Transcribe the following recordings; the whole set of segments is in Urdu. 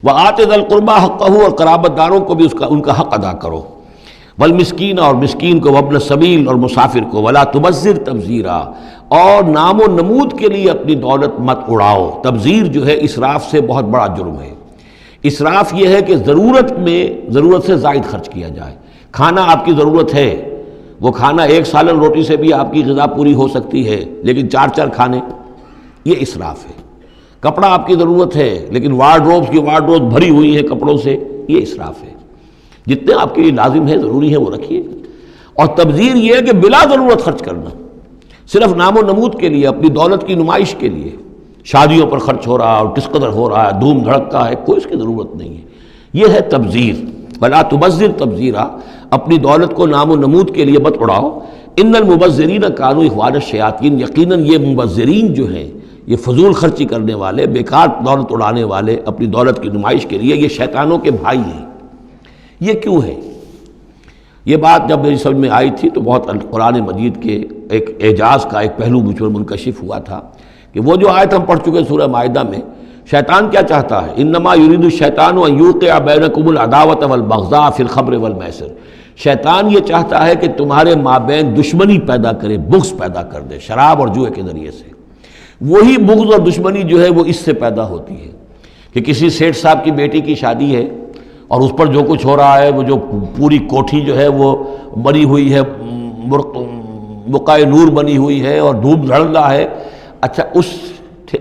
وَآتِ ذَا الْقُرْبَىٰ حَقَّهُ، اور قرابت داروں کو بھی ان کا حق ادا کرو، والمسکین، اور مسکین کو، وابن السبیل، اور مسافر کو، ولا تبذر تبذیرا، اور نام و نمود کے لیے اپنی دولت مت اڑاؤ۔ تبذیر جو ہے اسراف سے بہت بڑا جرم ہے۔ اسراف یہ ہے کہ ضرورت سے زائد خرچ کیا جائے۔ کھانا آپ کی ضرورت ہے، وہ کھانا ایک سالن روٹی سے بھی آپ کی غذا پوری ہو سکتی ہے، لیکن چار کھانے، یہ اسراف ہے۔ کپڑا آپ کی ضرورت ہے، لیکن وارڈروب بھری ہوئی ہے کپڑوں سے، یہ اسراف ہے۔ جتنے آپ کے لیے لازم ہے، ضروری ہے، وہ رکھیے۔ اور تبذیر یہ ہے کہ بلا ضرورت خرچ کرنا، صرف نام و نمود کے لیے، اپنی دولت کی نمائش کے لیے، شادیوں پر خرچ ہو رہا ہے اور کس قدر ہو رہا ہے، دھوم دھڑکا ہے، کوئی اس کی ضرورت نہیں ہے۔ یہ ہے تبذیر۔ ولا تبذر تبذیرا، اپنی دولت کو نام و نمود کے لیے مت اڑاؤ۔ ان المبذرین کانوا اخوان الشیاطین، یقیناً یہ مبذرین جو ہیں، یہ فضول خرچی کرنے والے، بیکار دولت اڑانے والے، اپنی دولت کی نمائش کے لیے، یہ شیطانوں کے بھائی ہیں۔ یہ کیوں ہے؟ یہ بات جب میری سمجھ میں آئی تھی تو بہت قرآن مجید کے ایک اعجاز کا ایک پہلو مجھ پر منکشف ہوا تھا کہ وہ جو آیت ہم پڑھ چکے سورہ مائدہ میں، شیطان کیا چاہتا ہے؟ انما یرید الشیطان ان یوقع بینکم العداوۃ والبغضاء فی الخمر والمیسر۔ شیطان یہ چاہتا ہے کہ تمہارے مابین دشمنی پیدا کرے، بغض پیدا کر دے، شراب اور جوئے کے ذریعے سے۔ وہی بغض اور دشمنی جو ہے وہ اس سے پیدا ہوتی ہے کہ کسی سیٹھ صاحب کی بیٹی کی شادی ہے اور اس پر جو کچھ ہو رہا ہے، وہ جو پوری کوٹھی جو ہے وہ بنی ہوئی ہے، بقائے نور بنی ہوئی ہے اور دھوپ دھڑ رہا ہے۔ اچھا،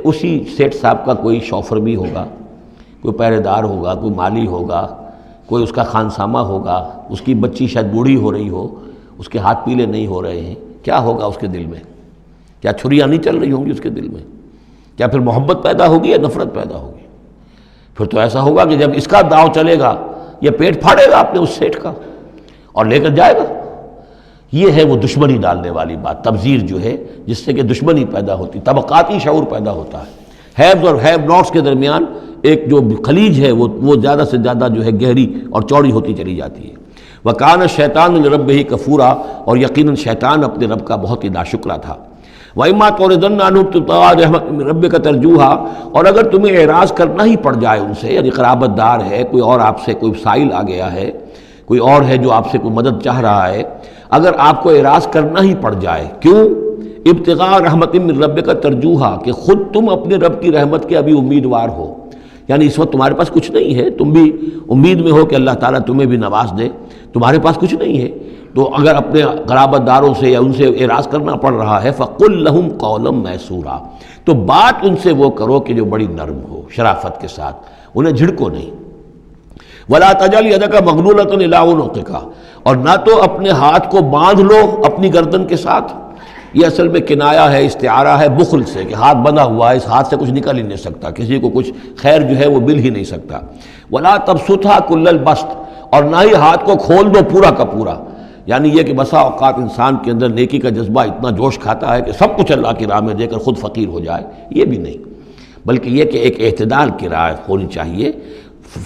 اسی سیٹھ صاحب کا کوئی شوفر بھی ہوگا، کوئی پہرے دار ہوگا، کوئی مالی ہوگا، کوئی اس کا خانسامہ ہوگا، اس کی بچی شاید بوڑھی ہو رہی ہو، اس کے ہاتھ پیلے نہیں ہو رہے ہیں، کیا ہوگا اس کے دل میں؟ کیا چھریاں نہیں چل رہی ہوں گی اس کے دل میں؟ کیا پھر محبت پیدا ہوگی یا نفرت پیدا ہوگی؟ پھر تو ایسا ہوگا کہ جب اس کا داؤ چلے گا، یہ پیٹ پھاڑے گا اپنے اس سیٹھ کا اور لے کر جائے گا۔ یہ ہے وہ دشمنی ڈالنے والی بات، تبذیر جو ہے، جس سے کہ دشمنی پیدا ہوتی، طبقاتی شعور پیدا ہوتا ہے، ہیوز اور ہیو ناٹس کے درمیان ایک جو خلیج ہے وہ زیادہ سے زیادہ جو ہے گہری اور چوڑی ہوتی چلی جاتی ہے۔ وَكَانَ الشَّيْطَانُ لِرَبِّهِ كَفُورًا، اور یقیناً شیطان اپنے رب کا بہت ہی ناشکرا تھا۔ وَإِمَّا تُعْرِضَنَّ عَنْهُمْ ابْتِغَاءَ رَحْمَةٍ مِّن رَّبِّكَ تَرْجُوهَا، اور اگر تمہیں اعراض کرنا ہی پڑ جائے ان سے، یعنی قرابت دار ہے، کوئی اور آپ سے کوئی سائل آ گیا ہے، کوئی اور ہے جو آپ سے کوئی مدد چاہ رہا ہے، اگر آپ کو اعراض کرنا ہی پڑ جائے، کیوں؟ ابتغاء رحمت من ربک ترجوہا، کہ خود تم اپنے رب کی رحمت کے ابھی امیدوار ہو، یعنی اس وقت تمہارے پاس کچھ نہیں ہے، تم بھی امید میں ہو کہ اللہ تعالیٰ تمہیں بھی نواز دے، تمہارے پاس کچھ نہیں ہے، تو اگر اپنے قرابت داروں سے یا ان سے اعراض کرنا پڑ رہا ہے، فَقُلْ لَهُمْ قَوْلًا مَيْسُورًا، تو بات ان سے وہ کرو کہ جو بڑی نرم ہو، شرافت کے ساتھ، انہیں جھڑکو نہیں۔ وَلَا تَجْعَلْ يَدَكَ مَغْلُولَةً إِلَىٰ عُنُقِكَ، اور نہ تو اپنے ہاتھ کو باندھ لو اپنی گردن کے ساتھ۔ یہ اصل میں کنایا ہے، استعارہ ہے بخل سے، کہ ہاتھ بندھا ہوا ہے، اس ہاتھ سے کچھ نکل ہی نہیں سکتا، کسی کو کچھ خیر جو ہے وہ مل ہی نہیں سکتا۔ وَلَا تَبْسُطْهَا كُلَّ الْبَسْطِ، اور نہ ہی ہاتھ کو کھول دو پورا کا پورا، یعنی یہ کہ بسا اوقات انسان کے اندر نیکی کا جذبہ اتنا جوش کھاتا ہے کہ سب کچھ اللہ کی راہ میں دے کر خود فقیر ہو جائے، یہ بھی نہیں، بلکہ یہ کہ ایک اعتدال کی راہ ہونی چاہیے۔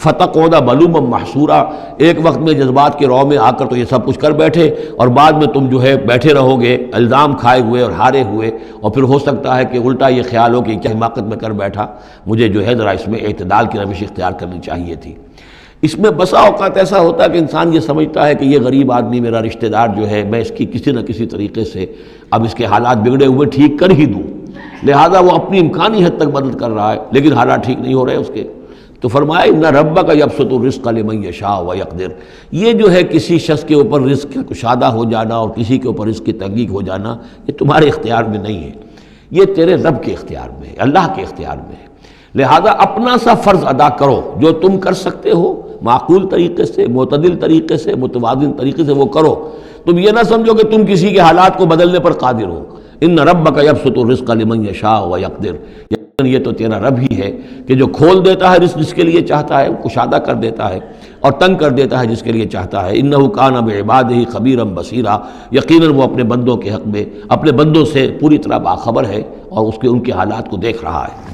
فَتَقْعُدَ مَلُومًا مَحْسُورًا، ایک وقت میں جذبات کے رو میں آ کر تو یہ سب کچھ کر بیٹھے، اور بعد میں تم جو ہے بیٹھے رہو گے الزام کھائے ہوئے اور ہارے ہوئے، اور پھر ہو سکتا ہے کہ الٹا یہ خیال ہو کہ کیا حماقت میں کر بیٹھا، مجھے جو ہے ذرا اس میں اعتدال کی روش اختیار کرنی چاہیے تھی۔ اس میں بسا اوقات ایسا ہوتا ہے کہ انسان یہ سمجھتا ہے کہ یہ غریب آدمی میرا رشتہ دار جو ہے، میں اس کی کسی نہ کسی طریقے سے اب اس کے حالات بگڑے ہوئے ٹھیک کر ہی دوں، لہذا وہ اپنی امکانی حد تک مدد کر رہا ہے، لیکن حالات ٹھیک نہیں ہو رہے اس کے، تو فرمایا ان ربک یبسط الرزق لمن یشاء ویقدر، یہ جو ہے کسی شخص کے اوپر رزق کا کشادہ ہو جانا اور کسی کے اوپر رزق کی تنگی ہو جانا، یہ تمہارے اختیار میں نہیں ہے، یہ تیرے رب کے اختیار میں ہے، اللہ کے اختیار میں ہے۔ لہذا اپنا سا فرض ادا کرو جو تم کر سکتے ہو، معقول طریقے سے، معتدل طریقے سے، متوازن طریقے سے وہ کرو۔ تم یہ نہ سمجھو کہ تم کسی کے حالات کو بدلنے پر قادر ہو۔ ان ربک یبسط الرزق لمن یشاء ویقدر، یہ تو تیرا رب ہی ہے کہ جو کھول دیتا ہے رزق جس کے لیے چاہتا ہے، کشادہ کر دیتا ہے، اور تنگ کر دیتا ہے جس کے لیے چاہتا ہے۔ انہ کان بعبادہ خبیرا بصیرا، یقیناً وہ اپنے بندوں کے حق میں اپنے بندوں سے پوری طرح باخبر ہے اور ان کے حالات کو دیکھ رہا ہے۔